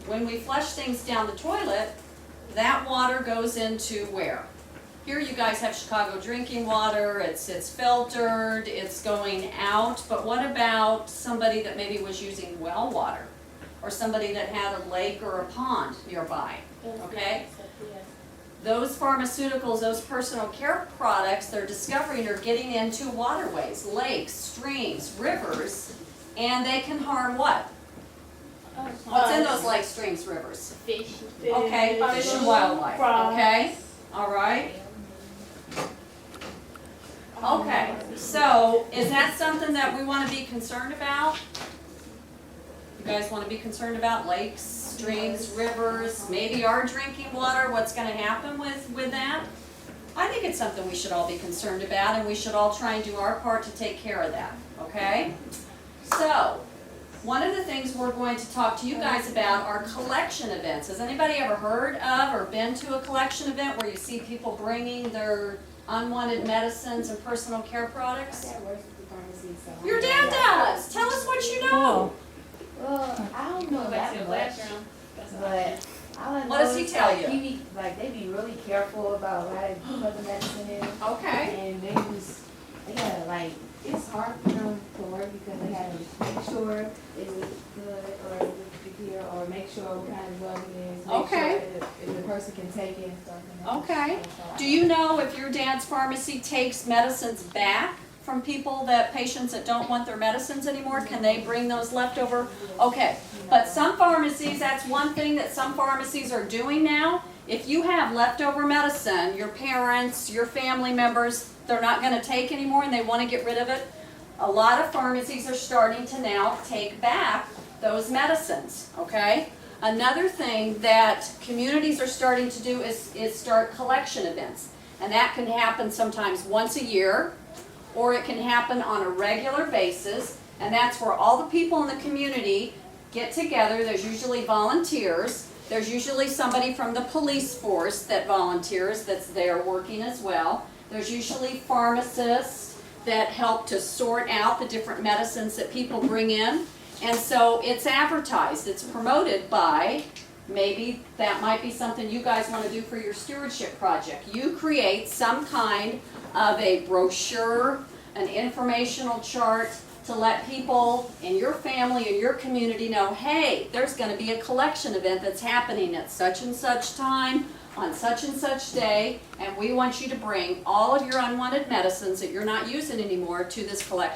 When we flush things down the toilet, that water goes into where? Here you guys have Chicago drinking water, it's filtered, it's going out, but what about somebody that maybe was using well water? Or somebody that had a lake or a pond nearby, okay? Those pharmaceuticals, those personal care products, they're discovering are getting into waterways, lakes, streams, rivers, and they can harm what? What's in those lakes, streams, rivers? Fish. Okay, fish and wildlife, okay? All right. Okay, so is that something that we want to be concerned about? You guys want to be concerned about lakes, streams, rivers, maybe our drinking water, what's going to happen with that? I think it's something we should all be concerned about, and we should all try and do our part to take care of that, okay? So, one of the things we're going to talk to you guys about are collection events. Has anybody ever heard of or been to a collection event where you see people bringing their unwanted medicines and personal care products? Your dad does. Tell us what you know. Well, I don't know that much, but all I know What does he is, tell like, you? they be really careful about how they put the medicine in. Okay. And they gotta, like, it's hard for them to work because they gotta make sure it was good or it was here, or make sure what kind of drug it is. Make Okay. sure if the person can take it and stuff. Okay. Do you know if your dad's pharmacy takes medicines back from people, that patients that don't want their medicines anymore? Can they bring those leftover? Okay. But some pharmacies, that's one thing that some pharmacies are doing now. If you have leftover medicine, your parents, your family members, they're not going to take anymore and they want to get rid of it, a lot of pharmacies are starting to now take back those medicines, okay? Another thing that communities are starting to do is start collection events. And that can happen sometimes once a year, or it can happen on a regular basis, and that's where all the people in the community get together. There's usually volunteers. There's usually somebody from the police force that volunteers that's there working as well. There's usually pharmacists that help to sort out the different medicines that people bring in. And so it's advertised, it's promoted by, maybe that might be something you guys want to do for your stewardship project. You create some kind of a brochure, an informational chart to let people in your family and your community know, hey, there's going to be a collection event that's happening at such and such time, on such and such day, and we want you to bring all of your unwanted medicines that you're not using anymore to this collection.